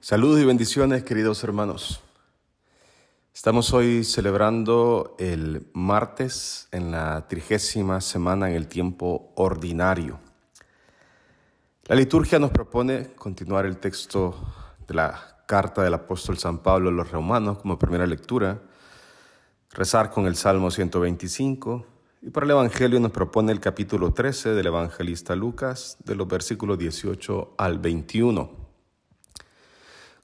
Saludos y bendiciones, queridos hermanos. Estamos hoy celebrando el martes en la 30ª semana en el tiempo ordinario. La liturgia nos propone continuar el texto de la carta del apóstol San Pablo a los Romanos como primera lectura, rezar con el Salmo 125 y para el Evangelio nos propone el capítulo 13 del evangelista Lucas, de los versículos 18 al 21.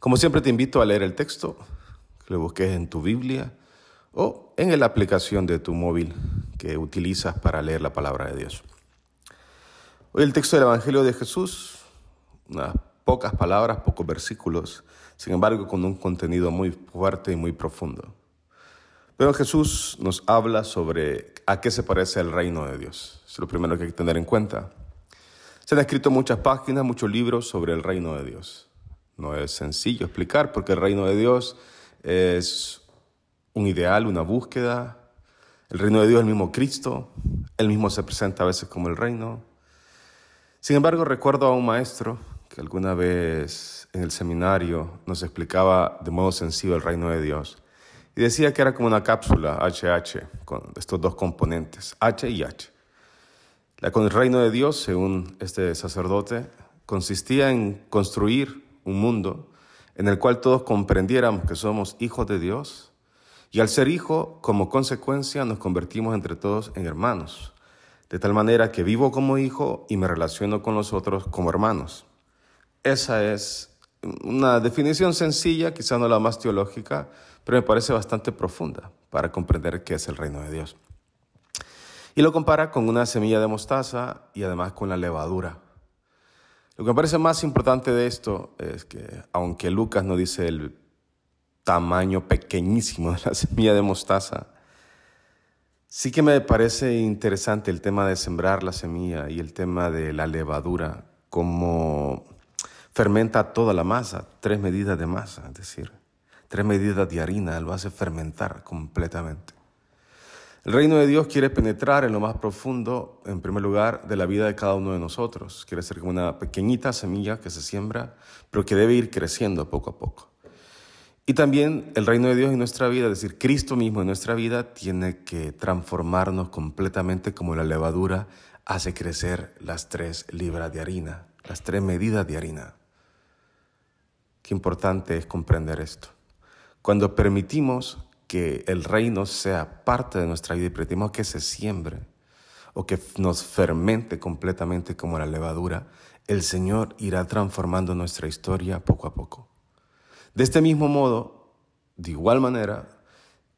Como siempre te invito a leer el texto, que lo busques en tu Biblia o en la aplicación de tu móvil que utilizas para leer la palabra de Dios. Hoy el texto del Evangelio de Jesús, unas pocas palabras, pocos versículos, sin embargo con un contenido muy fuerte y muy profundo. Pero Jesús nos habla sobre a qué se parece el reino de Dios. Es lo primero que hay que tener en cuenta. Se han escrito muchas páginas, muchos libros sobre el reino de Dios. No es sencillo explicar porque el reino de Dios es un ideal, una búsqueda. El reino de Dios es el mismo Cristo. Él mismo se presenta a veces como el reino. Sin embargo, recuerdo a un maestro que alguna vez en el seminario nos explicaba de modo sencillo el reino de Dios. Y decía que era como una cápsula HH con estos dos componentes, H y H. El reino de Dios, según este sacerdote, consistía en construir un mundo en el cual todos comprendiéramos que somos hijos de Dios y al ser hijo, como consecuencia, nos convertimos entre todos en hermanos, de tal manera que vivo como hijo y me relaciono con los otros como hermanos. Esa es una definición sencilla, quizá no la más teológica, pero me parece bastante profunda para comprender qué es el reino de Dios. Y lo compara con una semilla de mostaza y además con la levadura. Lo que me parece más importante de esto es que, aunque Lucas no dice el tamaño pequeñísimo de la semilla de mostaza, sí que me parece interesante el tema de sembrar la semilla y el tema de la levadura, cómo fermenta toda la masa, 3 medidas de masa, es decir, 3 medidas de harina, lo hace fermentar completamente. El reino de Dios quiere penetrar en lo más profundo, en primer lugar, de la vida de cada uno de nosotros. Quiere ser como una pequeñita semilla que se siembra, pero que debe ir creciendo poco a poco. Y también el reino de Dios en nuestra vida, es decir, Cristo mismo en nuestra vida, tiene que transformarnos completamente como la levadura hace crecer las 3 libras de harina, las 3 medidas de harina. Qué importante es comprender esto. Cuando permitimos que el reino sea parte de nuestra vida y permitimos que se siembre o que nos fermente completamente como la levadura, el Señor irá transformando nuestra historia poco a poco. De este mismo modo, de igual manera,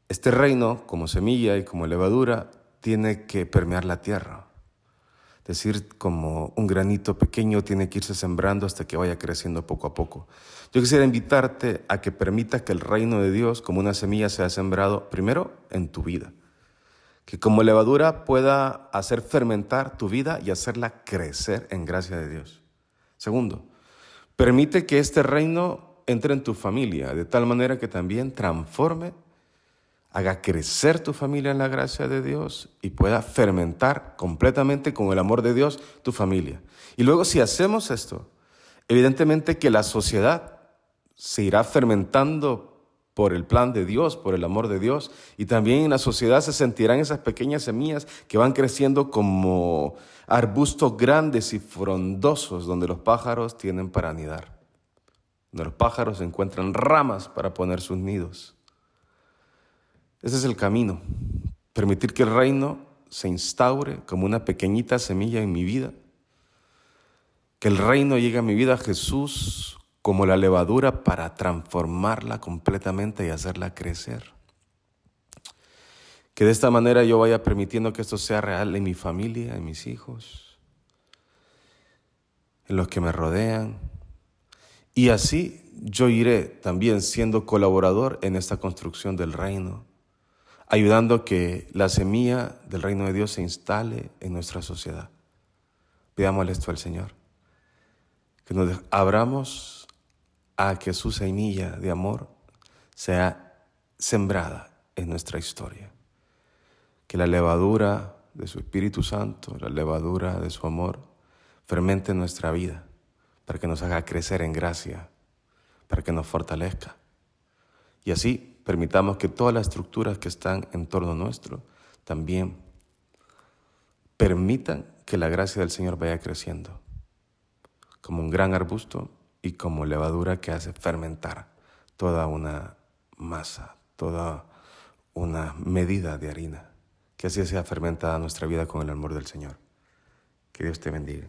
este reino como semilla y como levadura tiene que permear la tierra. Es decir, como un granito pequeño tiene que irse sembrando hasta que vaya creciendo poco a poco. Yo quisiera invitarte a que permitas que el reino de Dios como una semilla sea sembrado primero en tu vida. Que como levadura pueda hacer fermentar tu vida y hacerla crecer en gracia de Dios. Segundo, permite que este reino entre en tu familia de tal manera que también transforme, haga crecer tu familia en la gracia de Dios y pueda fermentar completamente con el amor de Dios tu familia. Y luego si hacemos esto, evidentemente que la sociedad se irá fermentando por el plan de Dios, por el amor de Dios, y también en la sociedad se sentirán esas pequeñas semillas que van creciendo como arbustos grandes y frondosos donde los pájaros tienen para anidar, donde los pájaros encuentran ramas para poner sus nidos. Ese es el camino, permitir que el reino se instaure como una pequeñita semilla en mi vida, que el reino llegue a mi vida, Jesús, como la levadura para transformarla completamente y hacerla crecer. Que de esta manera yo vaya permitiendo que esto sea real en mi familia, en mis hijos, en los que me rodean. Y así yo iré también siendo colaborador en esta construcción del reino, ayudando a que la semilla del reino de Dios se instale en nuestra sociedad. Pidámosle esto al Señor, que nos abramos a que su semilla de amor sea sembrada en nuestra historia. Que la levadura de su Espíritu Santo, la levadura de su amor, fermente en nuestra vida para que nos haga crecer en gracia, para que nos fortalezca. Y así permitamos que todas las estructuras que están en torno nuestro también permitan que la gracia del Señor vaya creciendo, como un gran arbusto y como levadura que hace fermentar toda una masa, toda una medida de harina. Que así sea fermentada nuestra vida con el amor del Señor. Que Dios te bendiga.